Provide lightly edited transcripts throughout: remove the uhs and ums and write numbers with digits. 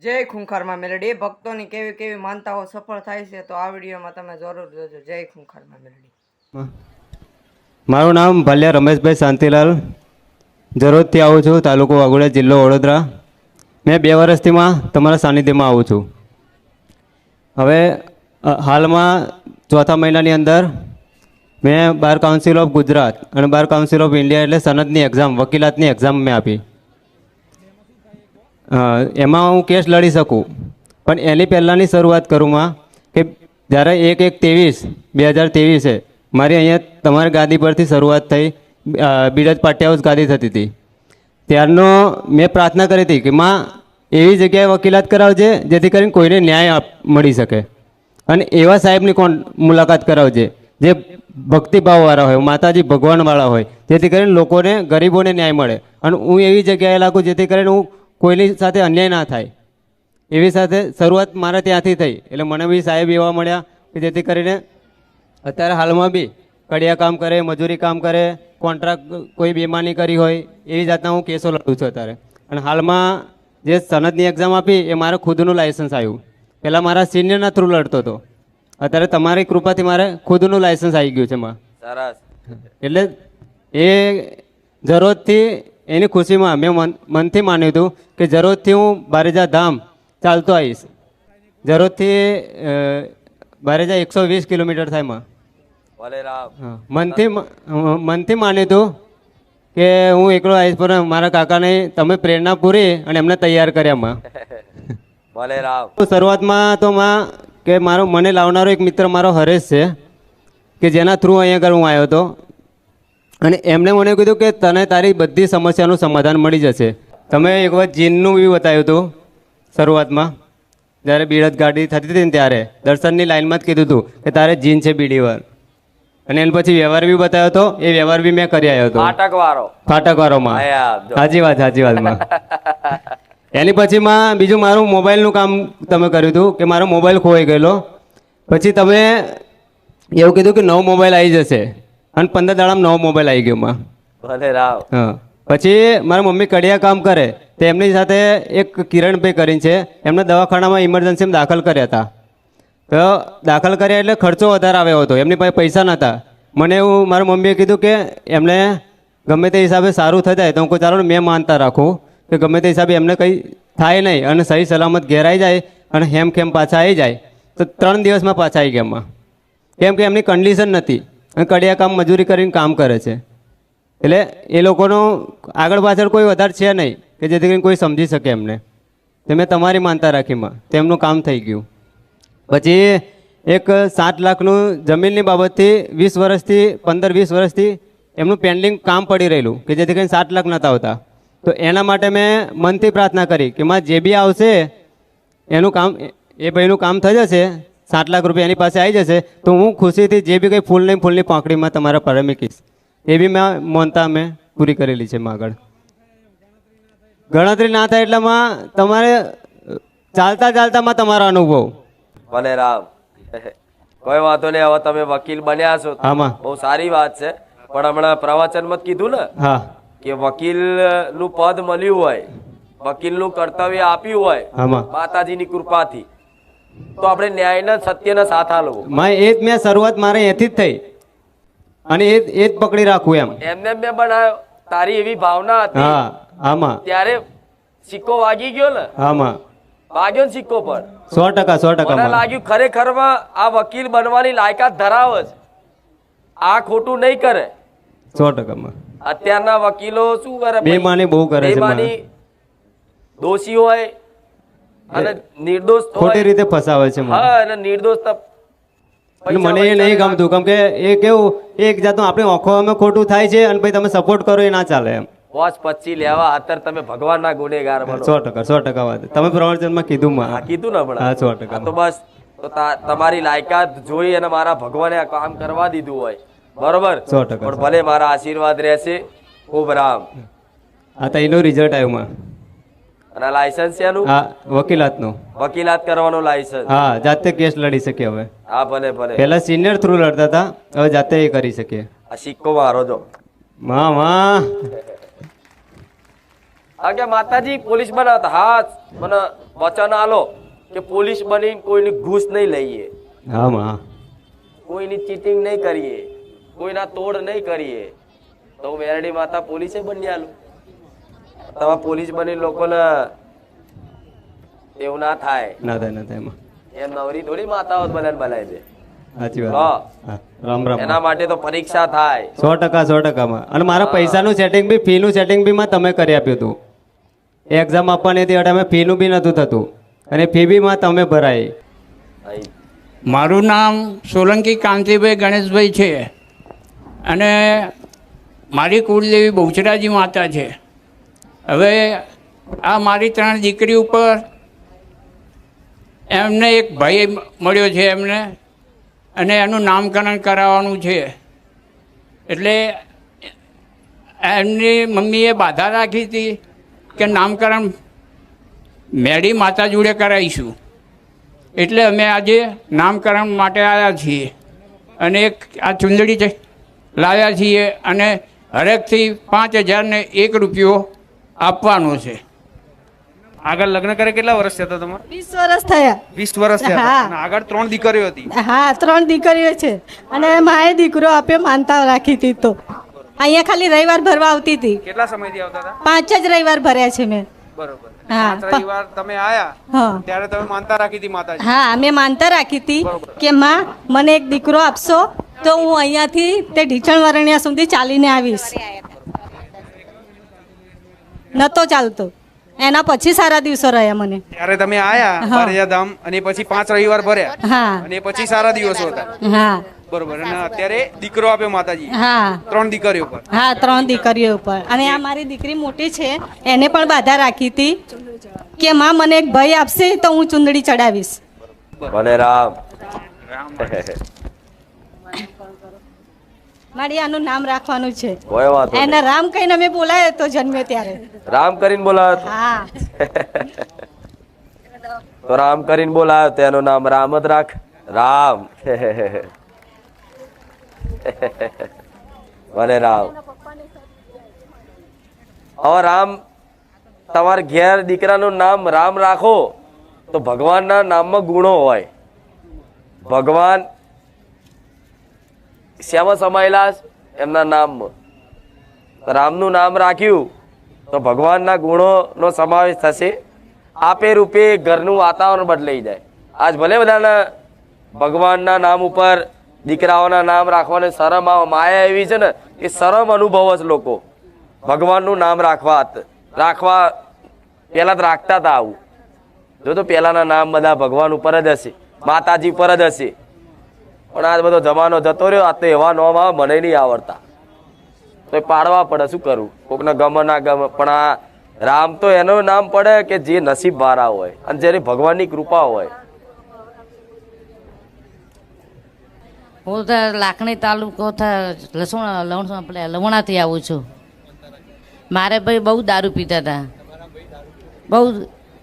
જય ખૂંખારમાં મેલડી ભક્તોની કેવી કેવી માનતાઓ સફળ થાય છે તો આ વિડીયોમાં તમે જરૂર જોજો. જય ખૂંખારમાં મેલડી. મારું નામ ભાલિયા રમેશભાઈ શાંતિલાલ, જરોદથી આવું છું, તાલુકો વાઘોડિયા, જિલ્લો વડોદરા. મેં 2 વર્ષથી તમારા સાનિધ્યમાં આવું છું. હવે હાલમાં ચોથા મહિનાની અંદર મેં બાર કાઉન્સિલ ઓફ ગુજરાત અને બાર કાઉન્સિલ ઓફ ઇન્ડિયા એટલે સનદની એક્ઝામ, વકીલાતની એક્ઝામ મેં આપી. એમાં હું કેસ લડી શકું, પણ એની પહેલાંની શરૂઆત કરુંમાં કે જ્યારે 1/1/23/2023 છે મારી અહીંયા તમારી ગાદી પરથી શરૂઆત થઈ. બિરજ પાટી હાઉસ ગાદી થતી હતી. ત્યારનો મેં પ્રાર્થના કરી હતી કે માં એવી જગ્યાએ વકીલાત કરાવજે જેથી કરીને કોઈને ન્યાય મળી શકે, અને એવા સાહેબની મુલાકાત કરાવજે જે ભક્તિભાવવાળા હોય, માતાજી ભગવાનવાળા હોય, જેથી કરીને લોકોને, ગરીબોને ન્યાય મળે. અને હું એવી જગ્યાએ લાગું જેથી કરીને હું કોઈની સાથે અન્યાય ના થાય. એવી સાથે શરૂઆત મારે ત્યાંથી થઈ. એટલે મને બી સાહેબ એવા મળ્યા કે જેથી કરીને અત્યારે હાલમાં બી કડિયા કામ કરે, મજૂરી કામ કરે, કોન્ટ્રાક્ટ કોઈ બેમાની કરી હોય એવી જાતના હું કેસો લડું છું અત્યારે. અને હાલમાં જે સનદની એક્ઝામ આપી એ મારે ખુદનું લાયસન્સ આવ્યું. પહેલાં મારા સિનિયરના થ્રુ લડતો હતો, અત્યારે તમારી કૃપાથી મારે ખુદનું લાયસન્સ આવી ગયું છે માં. સરસ. એટલે એ જરૂરથી એની ખુશીમાં મેં મનથી માન્યું હતું કે જરૂરથી હું બારેજા ધામ ચાલતો આવીશ. જરૂરથી બારેજા 120 કિલોમીટર થાય માં. મનથી માન્યું હતું કે હું એકલો આવીશ, પણ મારા કાકાને તમે પ્રેરણા પૂરી અને એમને તૈયાર કર્યા માં. શરૂઆતમાં તો માં કે મને લાવનારો એક મિત્ર મારો હરેશ છે કે જેના થ્રુ અહીંયા આગળ હું આવ્યો હતો, અને એમણે મને કીધું કે તને તારી બધી સમસ્યાનું સમાધાન મળી જશે. તમે એક વખત જીનનું બી બતાવ્યું હતું શરૂઆતમાં, જ્યારે બીડત ગાડી થતી હતી ને ત્યારે દર્શનની લાઈનમાં જ કીધું હતું કે તારે જીન છે બીડીવાર. અને એના પછી વ્યવહાર બી બતાવ્યો હતો, એ વ્યવહાર બી મેં કરી આવ્યો હતો ફાટકવાળોમાં. સાચી વાતમાં. એની પછી બીજું મારું મોબાઈલનું કામ તમે કર્યું હતું કે મારો મોબાઈલ ખોવાઈ ગયેલો. પછી તમે એવું કીધું કે નવો મોબાઈલ આવી જશે, અને 15 દાડામાં નવો મોબાઈલ આવી ગયો માં. હા. પછી મારા મમ્મી કડિયા કામ કરે તો એમની સાથે એક કિરણભાઈ કરીને છે, એમને દવાખાનામાં ઇમરજન્સીમાં દાખલ કર્યા હતા. તો દાખલ કર્યા એટલે ખર્ચો વધારે આવ્યો હતો, એમની પાસે પૈસા નહોતા. મને એવું મારા મમ્મીએ કીધું કે એમને ગમે તે હિસાબે સારું થઈ જાય તો હું ચાલો ને મેં માનતા રાખું કે ગમે તે હિસાબે એમને કંઈ થાય નહીં અને સહી સલામત ઘેર આવી જાય અને હેમ પાછા આવી જાય. તો 3 દિવસમાં પાછા આવી ગયા એમાં, કેમ કે એમની કન્ડિશન નથી અને કડિયા કામ મજૂરી કરીને કામ કરે છે. એટલે એ લોકોનું આગળ પાછળ કોઈ વધારે છે નહીં કે જેથી કરીને કોઈ સમજી શકે એમને. તે મેં તમારી માનતા રાખીમાં તેમનું કામ થઈ ગયું. પછી એક 7 લાખનું જમીનની બાબતથી 15-20 વર્ષથી એમનું પેન્ડિંગ કામ પડી રહેલું કે જેથી કરીને 7 લાખ નહોતા આવતા. તો એના માટે મેં મનથી પ્રાર્થના કરી કે માં જે બી આવશે એનું કામ, એ ભાઈનું કામ થઈ જશે, 7 લાખ રૂપિયા એની પાસે આવી જશે તો હું ખુશીથી જે બી કંઈ ફૂલની પાંખડીમાં તમારા પર મૂકીશ. એ બી મેં મોનતા મેં પૂરી કરેલી છે માં. આગળ ગણતરી ના થાય એટલેમાં તમારે ચાલતામાં તમારો અનુભવ. ભલે રામ. કોઈ વાંધો નહીં. હવે તમે વકીલ બન્યા છો, બહુ સારી વાત છે. પણ હમણાં પ્રવચનમાં કીધું ને કે વકીલ નું પદ મળ્યું હોય, વકીલ નું કર્તવ્ય આપ્યું હોય માતાજીની કૃપાથી, તો આપણે ન્યાયના સત્યના સાથ આલવો. એ જ મેં શરૂઆત મારે એથી જ થઈ અને એ જ પકડી રાખવું એમને મેં બનાવ્યો. તારી એવી ભાવના હતી ત્યારે સિક્કો વાગી ગયો ને. વાગ્યો ને સિક્કો પર 100%. મને લાગ્યું ખરેખરમાં આ વકીલ બનવાની લાયકાત ધરાવે છે, આ ખોટું નહીં કરે. 100%. અત્યારના વકીલો શું કરે? બેમાની બહુ કરે છે. દોષી હોય અને નિર્દોષ ખોટી રીતે ફસાવે છે. હા, અને નિર્દોષ. મને એ નહીં ગમતું, કેમ કે એ કેવું એક જાતનું આપણી આંખોમાં ખોટું થાય છે અને પછી તમે સપોર્ટ કરો એ ના ચાલે એમ. વોચ 25 લેવા અત્યારે તમે ભગવાનના ગુનેગાર બનો. 100% વાત તમે પ્રવચનમાં કીધું ને હમણાં. 100%. તો બસ તમારી લાયકાત જોઈ અને મારા ભગવાને આ કામ કરવા દીધું હોય, બરોબર. 100%. પણ ભલે મારા આશીર્વાદ રહેશે. ખૂબ રામ. આ તો એનું રિઝલ્ટ આવ્યું માં. અને લાયસન્સ એનું વકીલાત કરવાનું લાયસન્સ. હા, જાતે કેસ લડી શકીએ હવે. હા, ભલે. પહેલા સિનિયર થ્રુ લડતા હતા, હવે જાતે એ કરી શકીએ. આ સિક્કો મારો જો માં આ કે માતાજી પોલીસ બનાવતા. હા, મને વચન આલો કે પોલીસ બની કોઈની ઘૂસ નહીં લઈએ, હા માં, કોઈની ચીટિંગ નહીં કરીએ, કોઈના તોડ નહીં કરીએ, તો હું વેરડી માતા પોલીસે બની આલું. તમે પોલીસ બની લોકોને એવું ના થાય, ના થાય, ના થાય માં. એમ નવરી થોડી માતાઓ બધાને બનાવી દે. સાચી વાત. હા, રામ રામ. એના માટે તો પરીક્ષા થાય. 100% માં. અને મારા પૈસાનું સેટિંગ બી, ફીનું સેટિંગ બી માં તમે કરી આપ્યું હતું. એક્ઝામ આપવાની હતી એટલે અમે ફીનું બી નહોતું થતું અને ફી બી માં તમે ભરાઈ. મારું નામ સોલંકી કાંતિભાઈ ગણેશભાઈ છે અને મારી કુળદેવી બહુચરાજી માતા છે. હવે આ મારી 3 દીકરી ઉપર એમને એક ભાઈ મળ્યો છે એમને, અને એનું નામકરણ કરાવવાનું છે. એટલે એમની મમ્મીએ બાધા રાખી હતી કે નામકરણ મેડી માતા જોડે કરાવીશું. એટલે અમે આજે નામકરણ માટે આવ્યા છીએ અને એક આ ચુંદડી છે લાવ્યા છીએ અને હરેકથી 5,001 રૂપિયો આપવાનો છે. આગળ લગ્ન કરે કેટલા વર્ષ થયા તમારે? 20 વર્ષ થયા. 20 વર્ષ થયા. અને આગળ 3 દીકરીઓ હતી? હા, 3 દીકરીઓ છે અને માએ દીકરો આપ્યો, માનતા રાખી હતી. તો અહીંયા ખાલી રવિવાર ભરવા આવતી હતી. કેટલા સમયથી આવતા હતા? 5 જ રવિવાર ભર્યા છે મેં. બરોબર. હા, 5 રવિવાર તમે આયા હા, ત્યારે તમે માનતા રાખી હતી માતાજી? હા, મેં માનતા રાખી હતી કે માં મને એક દીકરો આપશો તો હું અહીંયાથી તે ઢીચણ વરણિયા સુધી ચાલીને આવીશ. નતો ચાલતો, એના પછી સારા દિવસો રહ્યા મને. ત્યારે તમે આયા બારેજા ધામ અને પછી 5 રવિવાર ભર્યા. હા, અને પછી સારા દિવસો હતા. હા, બરોબર. અને અત્યારે દીકરો આપ્યો માતાજી? હા, 3 દીકરીઓ પર? હા, 3 દીકરીઓ ઉપર. અને આ મારી દીકરી મોટી છે, એને પણ બાધા રાખી હતી કે માં મને એક ભાઈ આપશે તો હું ચુંદડી ચડાવીશ. ભલે રામ. મારી આનું નામ રાખવાનું છે. કોઈ વાંધો નહીં. એને રામ કહીને અમે બોલાયો તો જન્મ્યો ત્યારે. રામ કરીને બોલાવ્યો હા, તો રામ કરીને બોલાવ્યો તો એનું નામ રામ જ રાખ. રામ. ભલે રામ. હવે રામ તમારા ઘેર દીકરાનું નામ રામ રાખો તો ભગવાનના નામમાં ગુણો હોય. ભગવાન શ્યામાં સમાયેલા છે? એમના નામમાં. રામનું નામ રાખ્યું તો ભગવાનના ગુણોનો સમાવેશ થશે. આપે રૂપે ઘરનું વાતાવરણ બદલાઈ જાય. આજ ભલે બધાના ભગવાનના નામ ઉપર દીકરાઓના નામ રાખવાની શરમ માયા એવી છે ને કે શરમ અનુભવે છે લોકો. ભગવાનનું નામ રાખવા પહેલા તો રાખતા હતા આવું. જો તો પહેલાના નામ બધા ભગવાન ઉપર જ હશે, માતાજી ઉપર જ હશે. પણ આજ બધો જમાનો જતો રહ્યો. આ તો એવા નામ આવે મને નહીં આવડતા, તો પાડવા પડે. શું કરું? કોકને ગમે ના ગમે. પણ આ રામ તો એનું નામ પડે કે જે નસીબ વાળા હોય અને જેની ભગવાનની કૃપા હોય. હું તો લાખણી તાલુકો લવણાથી આવું છું. મારે ભાઈ બહુ દારૂ પીતા હતા, બહુ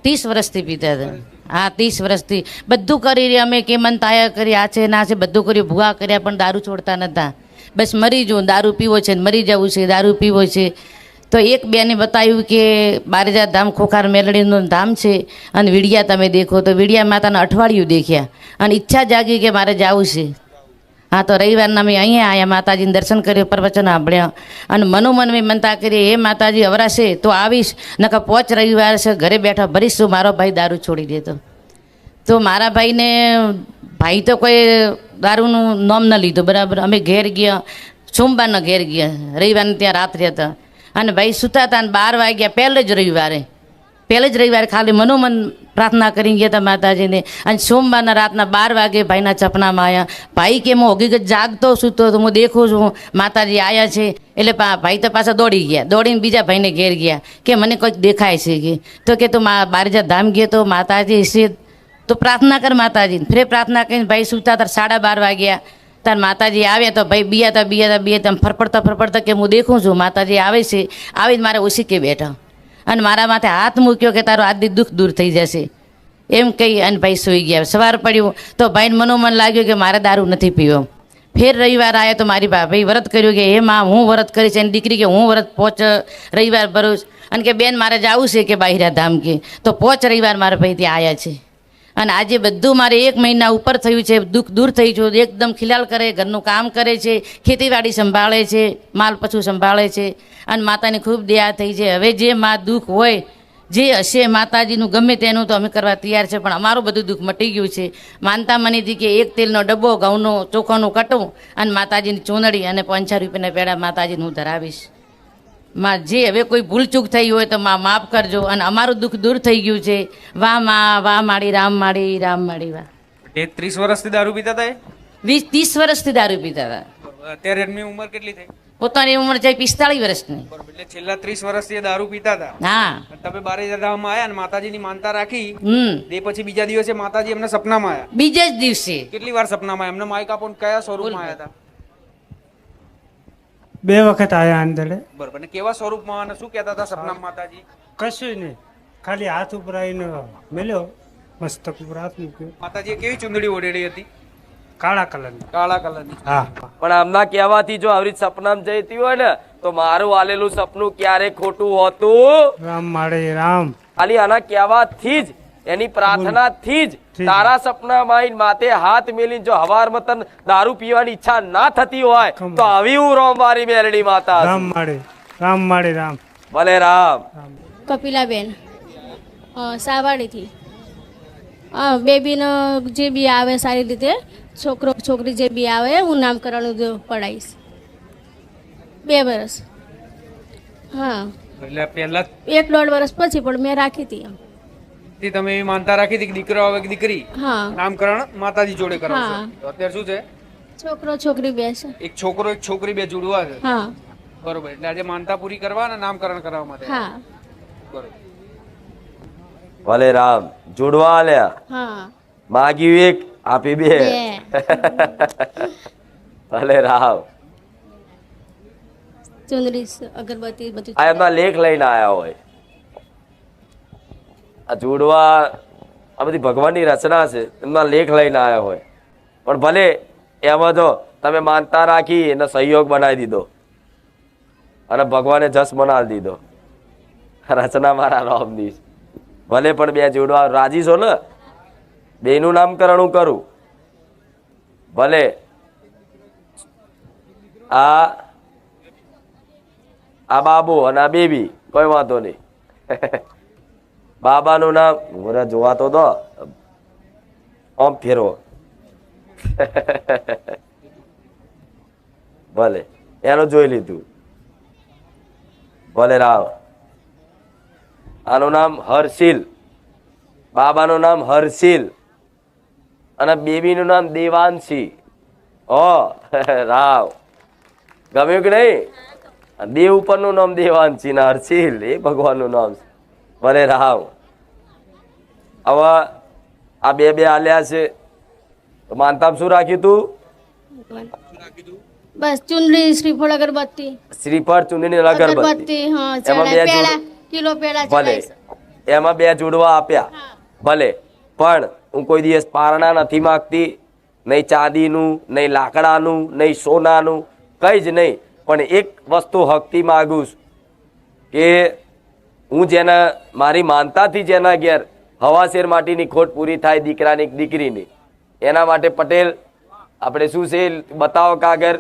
30 વર્ષથી પીતા હતા. હા, 30 વર્ષથી બધું કરી રહ્યા અમે, કે મન તાયા કરી, આ છે ના છે, બધું કર્યું, ભૂગા કર્યા, પણ દારૂ છોડતા નહોતા. બસ મરી જવું, દારૂ પીવો છે, મરી જવું છે, દારૂ પીવો છે. તો એક બેને બતાવ્યું કે બારેજા ધામ ખોખાર મેલડીનું ધામ છે અને વિડિયા તમે દેખો. તો વિડિયા માતાના અઠવાડિયું દેખ્યા અને ઈચ્છા જાગી કે મારે જવું છે. હા, તો રવિવારના મેં અહીંયા આવ્યા, માતાજીને દર્શન કર્યું, પ્રવચન સાંભળ્યા અને મનોમન મેં મનતા કરી, હે માતાજી અવરાશે તો આવીશ, નકર 5 રવિવાર છે ઘરે બેઠા ભરીશું, મારો ભાઈ દારૂ છોડી દેતો. તો મારા ભાઈ તો કોઈ દારૂનું નામ ન લીધું. બરાબર. અમે ઘેર ગયા, સોમવારના ઘેર ગયા, રવિવારને ત્યાં રાત્રે હતા અને ભાઈ સૂતા હતા અને 12 વાગ્યા પહેલે જ રવિવારે ખાલી મનોમન પ્રાર્થના કરી ગયા હતા માતાજીને. અને સોમવારના રાતના 12 વાગે ભાઈના સપનામાં આવ્યા. ભાઈ કે હું હકીકત જાગતો સૂતો તો હું દેખું છું માતાજી આવ્યા છે. એટલે ભાઈ તો પાછા દોડી ગયા, દોડીને બીજા ભાઈને ઘેર ગયા કે મને કંઈક દેખાય છે કે. તો કે તું બારેજા ધામ ગયો તો માતાજી છે તો પ્રાર્થના કર માતાજી. ફેર પ્રાર્થના કરીને ભાઈ સૂતા હતા. 12:30 વાગ્યા તાર માતાજી આવ્યા તો ભાઈ બીયાતા ફરફડતા કે હું દેખું છું માતાજી આવે છે. આવી જ મારે ઓશીકે બેઠા અને મારા માથે હાથ મૂક્યો કે તારો આજથી દુઃખ દૂર થઈ જશે એમ કહી અને ભાઈ સૂઈ ગયા. સવાર પડ્યું તો ભાઈને મનોમન લાગ્યું કે મારે દારૂ નથી પીવો. ફેર રવિવાર આવ્યા તો મારી ભાભી વ્રત કર્યું કે હે માં હું વ્રત કરીશ, એની દીકરી કે હું વ્રત 5 રવિવાર ભરું અને કે બેન મારે જવું છે કે બાહિરા ધામ કે તો 5 રવિવાર મારા ભાઈ ત્યાં આવ્યા છે. અને આજે બધું મારે 1 મહિના ઉપર થયું છે, દુઃખ દૂર થઈ ગયું, એકદમ ખિલાલ કરે, ઘરનું કામ કરે છે, ખેતીવાડી સંભાળે છે, માલ પશુ સંભાળે છે અને માતાની ખૂબ દયા થઈ છે. હવે જે માં દુઃખ હોય જે હશે માતાજીનું ગમે તેનું તો અમે કરવા તૈયાર છે, પણ અમારું બધું દુઃખ મટી ગયું છે. માનતા મની હતી કે 1 તેલનો ડબ્બો, ઘઉંનો ચોખાનું કટું અને માતાજીની ચૂંદડી અને 5 રૂપિયાના પેડા માતાજીને હું ધરાવીશ. માં જે હવે કોઈ ભૂલચૂક થઈ હોય તો માં માફ કરજો અને અમારું દુઃખ દૂર થઈ ગયું છે. વાહ માં, વાહ માડી, રામ માડી, રામ માડી, વાહ. એ 30 વર્ષથી દારૂ પીતા હતા? 20-30 વર્ષથી દારૂ પીતા હતા. અત્યારે એમની ઉંમર કેટલી થઈ? પોતાની ઉંમર છે 45 વર્ષની. એટલે છેલ્લા 30 વર્ષથી એ દારૂ પીતા હતા. હા. તમે બારેજા ધામમાં આયા અને માતાજીની માનતા રાખી, હમ. તે પછી બીજા દિવસે માતાજી એમને સપનામાં આયા. બીજે જ દિવસે કેટલી વાર સપનામાં એમને માઇક આપો કયા સ્વરૂપમાં આયા હતા? 2 વખત આયા અંદર. બરોબર. અને કેવા સ્વરૂપમાં અને શું કહેતા હતા સપનામાં માતાજી? કશું નહીં, ખાલી હાથ ઉપર આવીને મેલ્યો, મસ્તક ઉપર હાથ મૂક્યો. માતાજીએ કેવી ચુંદડી ઓઢેડી હતી? કાળા કલરની. કાળા કલરની. હા. પણ આમના કહેવાથી જો આવી સપનામાં જતી હોય ને તો મારું આલેલું સપનું ક્યારે ખોટું હોતું? રામ માળે રામ. ખાલી આના કહેવાથી જ, એની પ્રાર્થનાથી જ તારા સપનામાં આવીને માથે હાથ મેલીને જો હવારમાં તને દારૂ પીવાની ઈચ્છા ના થતી હોય તો આવી હું રોમવારી મેલડી માતા. રામ માળે રામ માળે રામ. ભલે રામ. કપિલાબેન સાવાડીથી. બેબીનો જે બી આવે સારી રીતે, છોકરો છોકરી જે બી આવે હું નામકરણ પડાવીશ. 2 વર્ષ. હા. એટલે પહેલા 1-1.5 વર્ષ પછી પણ મેં રાખી હતી. તમે એવી માનતા રાખી હતી કે દીકરો આવે કે દીકરી, હા, નામકરણ માતાજી જોડે કરાવશો. હા. તો અત્યારે શું છે? છોકરો છોકરી 2 છે. એક છોકરો એક છોકરી 2 જોડવા છે. હા. બરોબર. એટલે આજે માનતા પૂરી કરવા અને નામકરણ કરાવવા માટે. હા. બરોબર. ભલે રામ. જોડવા આલ્યા, હા. માગ્યું 1 આપી 2. ભલે રામ. ચુંદડી, અગરબત્તી બધું. આ એમના લેખ લઈને આયા હોય. આ જોડવા આ બધી ભગવાનની રચના છે, એમના લેખ લઈને આવ્યા હોય. પણ ભલે એમાં જો તમે માનતા રાખી એને સહયોગ બનાવી દીધો અને ભગવાને જસ બનાવી દીધો. રચના મારા રામની. ભલે પણ 2 જોડવા રાજી છો ને? 2નું નામકરણ હું કરું. ભલે આ બાબુ અને આ બેબી, કોઈ વાંધો નહીં. બાબાનું નામ મોરા જોવા તો દો, આમ ફેરવો. ભલે એનું જોઈ લીધું. ભલે રામ. આનું નામ હર્ષિલ, બાબાનું નામ હર્ષિલ અને બેબીનું નામ દેવાંશી. ઓ રામ, ગમ્યું કે નહીં? દેવ ઉપરનું નામ દેવાંશી ને હર્ષિલ એ ભગવાનનું નામ છે. ભલે રામ. હવે આ 2 આલ્યા છે તો માનતામાં શું રાખ્યું તું? બસ ચુંદડી, શ્રીફળ, અગરબત્તી. શ્રીફળ, ચુંદડી, અગરબત્તી. હા. એમાં 2 પેડા, કિલો પેડા. ભલે એમાં 2 જોડવા આપ્યા. ભલે પણ હું કોઈ દિવસ પારણા નથી માંગતી, નહીં ચાંદીનું, નહીં લાકડાનું, નહીં સોનાનું, કઈ જ નહીં. પણ એક વસ્તુ હકથી માગું છું કે હું જેના મારી માનતાથી જેના ઘેર હવાશેર માટીની ખોટ પૂરી થાય, દીકરાની દીકરીની, એના માટે પટેલ આપણે શું છે બતાવો કાગળ.